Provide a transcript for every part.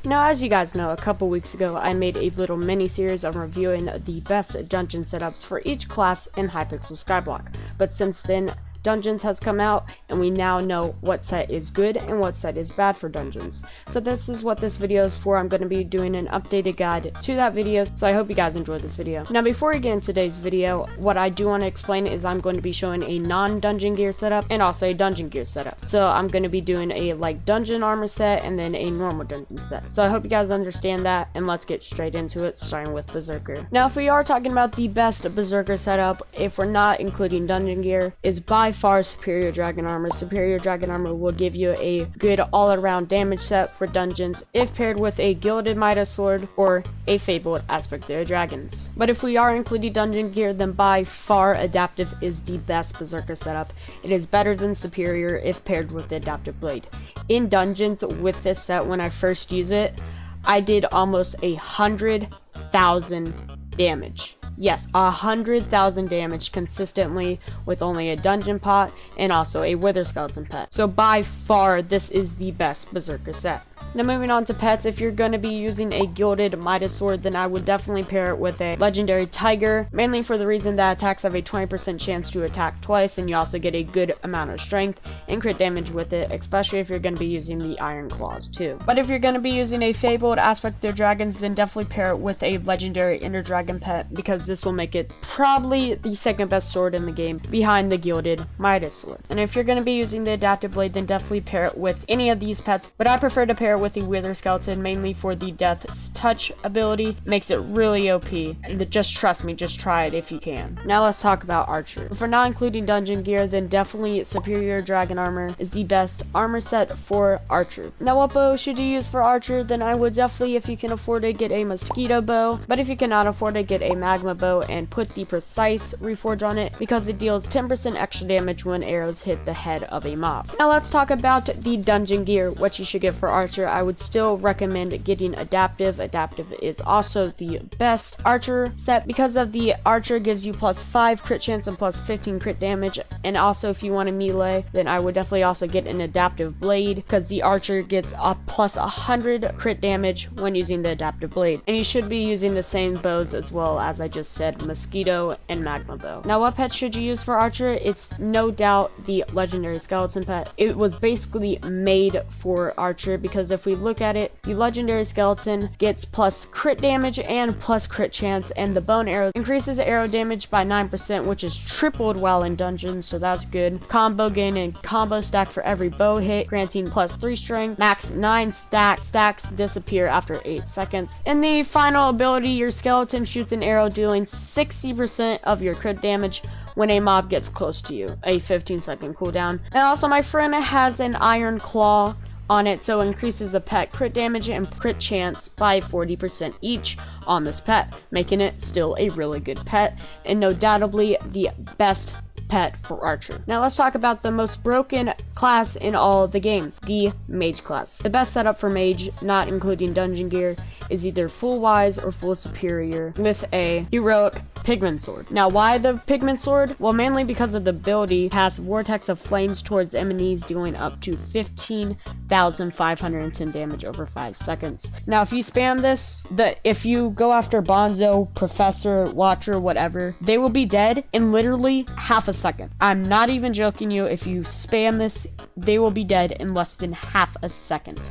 Now, as you guys know, a couple weeks ago I made a little mini series on reviewing the best dungeon setups for each class in Hypixel Skyblock, but since then Dungeons has come out, and we now know what set is good and what set is bad for Dungeons. So this is what this video is for. I'm going to be doing an updated guide to that video, so I hope you guys enjoyed this video. Now, before we get into today's video, what I do want to explain is I'm going to be showing a non-dungeon gear setup and also a dungeon gear setup. So I'm going to be doing a dungeon armor set and then a normal dungeon set. So I hope you guys understand that, and let's get straight into it, starting with Berserker. Now, if we are talking about the best Berserker setup, if we're not including dungeon gear, is by far Superior Dragon Armor. Superior Dragon Armor will give you a good all-around damage set for dungeons if paired with a Gilded Midas Sword or a Fabled Aspect of Dragons. But if we are including dungeon gear, then by far Adaptive is the best Berserker setup. It is better than Superior if paired with the Adaptive Blade. In dungeons with this set, when I first use it, I did almost 100,000 damage. Yes, 100,000 damage consistently with only a dungeon pot and also a wither skeleton pet. So by far, this is the best Berserker set. Now, moving on to pets, if you're going to be using a Gilded Midas Sword, then I would definitely pair it with a Legendary Tiger, mainly for the reason that attacks have a 20% chance to attack twice, and you also get a good amount of strength and crit damage with it, especially if you're going to be using the Iron Claws too. But if you're going to be using a Fabled Aspect of Dragons, then definitely pair it with a Legendary Ender Dragon pet, because this will make it probably the second best sword in the game behind the Gilded Midas Sword. And if you're going to be using the Adaptive Blade, then definitely pair it with any of these pets, but I prefer to pair it with the Wither Skeleton, mainly for the Death's Touch ability. Makes it really OP, and just trust me, just try it if you can. Now let's talk about Archer. If we're not including dungeon gear, then definitely Superior Dragon Armor is the best armor set for Archer. Now, what bow should you use for Archer? Then I would definitely, if you can afford it, get a Mosquito bow, but if you cannot afford it, get a Magma bow and put the Precise Reforge on it, because it deals 10% extra damage when arrows hit the head of a mob. Now let's talk about the dungeon gear, what you should get for Archer. I would still recommend getting Adaptive. Adaptive is also the best Archer set, because of the Archer gives you +5 crit chance and +15 crit damage, and also if you want a melee, then I would definitely also get an Adaptive Blade, because the Archer gets a +100 crit damage when using the Adaptive Blade. And you should be using the same bows as well, as I just said, Mosquito and Magma bow. Now, what pet should you use for Archer? It's no doubt the Legendary Skeleton pet. It was basically made for Archer, because if we look at it, the Legendary Skeleton gets plus crit damage and plus crit chance, and the bone arrow increases arrow damage by 9%, which is tripled while in dungeons, so that's good. Combo gain and combo stack for every bow hit, granting +3 strength, max 9 stacks disappear after 8 seconds. And the final ability, your skeleton shoots an arrow dealing 60% of your crit damage when a mob gets close to you, a 15-second cooldown. And also, my friend has an Iron Claw on it, so increases the pet crit damage and crit chance by 40% each on this pet, making it still a really good pet, and no doubtably the best pet for Archer. Now let's talk about the most broken class in all of the game, the Mage class. The best setup for Mage, not including dungeon gear, is either full Wise or full Superior with a heroic Pigment Sword. Now, why the Pigment Sword? Well, mainly because of the ability has Vortex of Flames towards enemies, dealing up to 15,510 damage over 5 seconds. Now, if you spam this, if you go after Bonzo, Professor, Watcher, whatever, they will be dead in literally half a second. I'm not even joking you. If you spam this, they will be dead in less than half a second.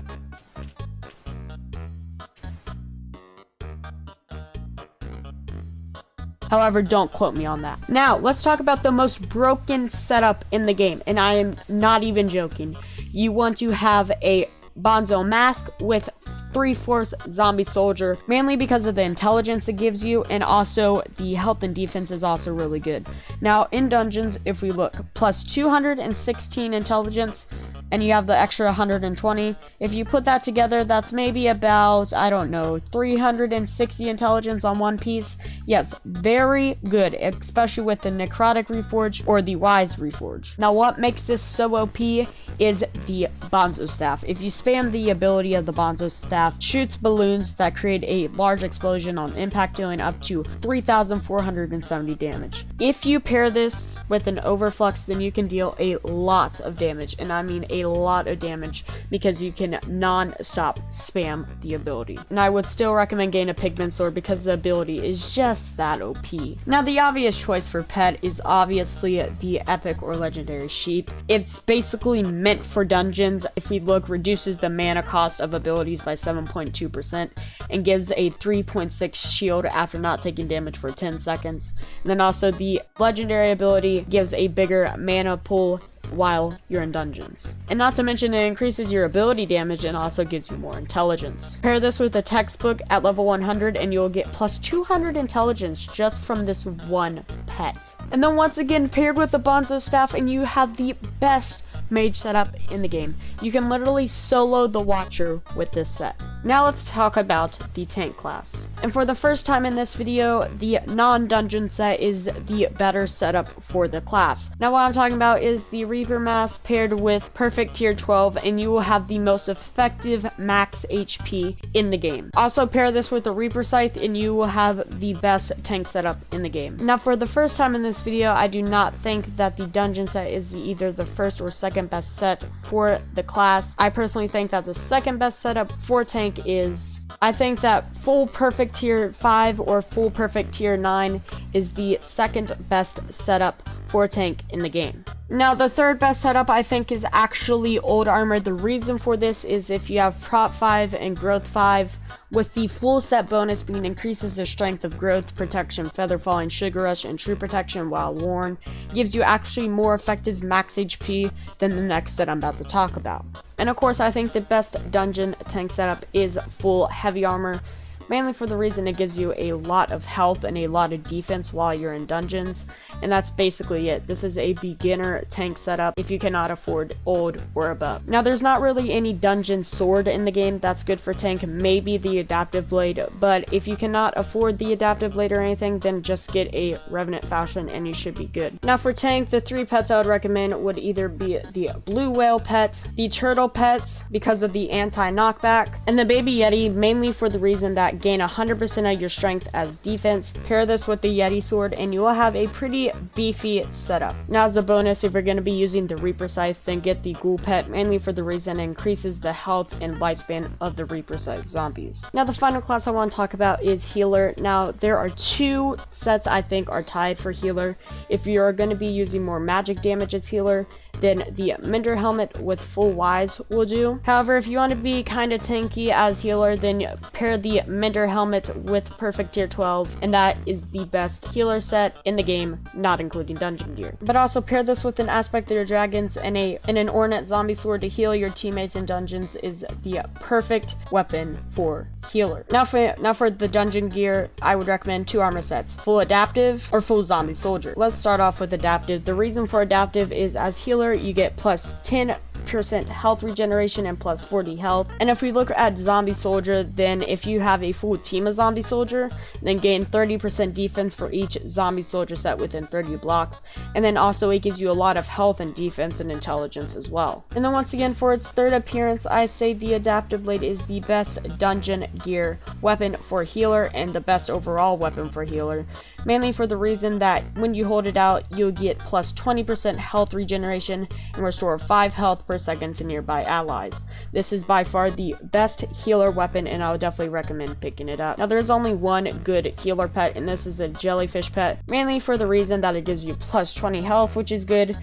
However, don't quote me on that. Now, let's talk about the most broken setup in the game, and I am not even joking. You want to have a Bonzo mask with 3/4 zombie soldier, mainly because of the intelligence it gives you, and also the health and defense is also really good. Now, in dungeons, if we look, +216 intelligence, and you have the extra 120. If you put that together, that's maybe about, I don't know, 360 intelligence on one piece. Yes, very good, especially with the Necrotic Reforge or the Wise Reforge. Now, what makes this so OP is the Bonzo Staff. If you spam the ability of the Bonzo Staff, shoots balloons that create a large explosion on impact, dealing up to 3,470 damage. If you pair this with an Overflux, then you can deal a lot of damage, and I mean a a lot of damage because you can non-stop spam the ability. And I would still recommend getting a pigment sword because the ability is just that OP. Now the obvious choice for pet is obviously the epic or legendary sheep. It's basically meant for dungeons. If we look, reduces the mana cost of abilities by 7.2% and gives a 3.6 shield after not taking damage for 10 seconds. And then also the legendary ability gives a bigger mana pool while you're in dungeons. And not to mention, it increases your ability damage and also gives you more intelligence. Pair this with a textbook at level 100 and you'll get plus 200 intelligence just from this one pet. And then once again, paired with the Bonzo staff, and you have the best mage setup in the game. You can literally solo the Watcher with this set. Now let's talk about the tank class. And for the first time in this video, the non-dungeon set is the better setup for the class. Now what I'm talking about is the Reaper Mask paired with perfect tier 12, and you will have the most effective max HP in the game. Also pair this with the Reaper Scythe and you will have the best tank setup in the game. Now for the first time in this video, I do not think that the dungeon set is either the first or second best set for the class. I personally think that the second best setup for tank is, I think that full perfect tier 5 or full perfect tier 9 is the second best setup for tank in the game. Now the third best setup I think is actually old armor. The reason for this is if you have prop 5 and growth 5, with the full set bonus being increases the strength of growth, protection, feather falling, sugar rush, and true protection while worn, gives you actually more effective max HP than the next set I'm about to talk about. And of course I think the best dungeon tank setup is full heavy armor, mainly for the reason it gives you a lot of health and a lot of defense while you're in dungeons, and that's basically it. This is a beginner tank setup if you cannot afford old or above. Now there's not really any dungeon sword in the game that's good for tank, maybe the adaptive blade, but if you cannot afford the adaptive blade or anything, then just get a revenant falchion and you should be good. Now for tank, the three pets I would recommend would either be the blue whale pet, the turtle pet because of the anti-knockback, and the baby yeti mainly for the reason that gain 100% of your strength as defense. Pair this with the Yeti sword and you will have a pretty beefy setup. Now as a bonus, if you're going to be using the Reaper Scythe, then get the Ghoul Pet, mainly for the reason it increases the health and lifespan of the Reaper Scythe zombies. Now the final class I want to talk about is Healer. Now there are two sets I think are tied for Healer. If you're going to be using more magic damage as Healer, then the Mender Helmet with full Wise will do. However, if you want to be kind of tanky as Healer, then pair the Mender Helmet with perfect tier 12, and that is the best healer set in the game, not including dungeon gear. But also pair this with an Aspect of your Dragons and an Ornate Zombie Sword to heal your teammates in dungeons is the perfect weapon for Healer. Now for the dungeon gear, I would recommend two armor sets, full adaptive or full zombie soldier. Let's start off with adaptive. The reason for adaptive is as Healer you get plus 10% health regeneration and plus 40 health. And if we look at zombie soldier, then if you have a full team of zombie soldier, then gain 30% defense for each zombie soldier set within 30 blocks, and then also it gives you a lot of health and defense and intelligence as well. And then once again, for its third appearance, I say the adaptive blade is the best dungeon gear weapon for Healer and the best overall weapon for Healer, mainly for the reason that when you hold it out, you'll get plus 20% health regeneration and restore 5 health per second to nearby allies. This is by far the best healer weapon and I would definitely recommend picking it up. Now there's only one good healer pet, and this is the jellyfish pet, mainly for the reason that it gives you plus 20 health, which is good,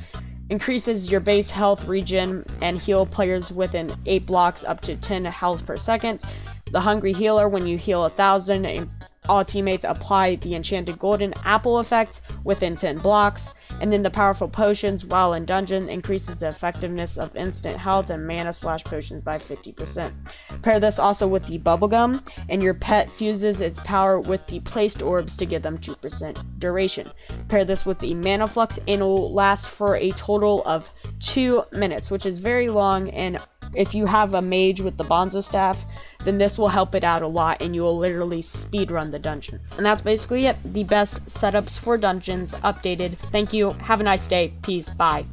increases your base health regen, and heal players within 8 blocks up to 10 health per second. The hungry healer, when you heal 1,000 and all teammates apply the enchanted golden apple effect within 10 blocks, and then the powerful potions while in dungeon increases the effectiveness of instant health and mana splash potions by 50%. Pair this also with the bubblegum, and your pet fuses its power with the placed orbs to give them 2% duration. Pair this with the mana flux and it will last for a total of 2 minutes, which is very long, and if you have a mage with the Bonzo staff, then this will help it out a lot and you will literally speedrun the dungeon. And that's basically it. The best setups for dungeons updated. Thank you. Have a nice day. Peace. Bye.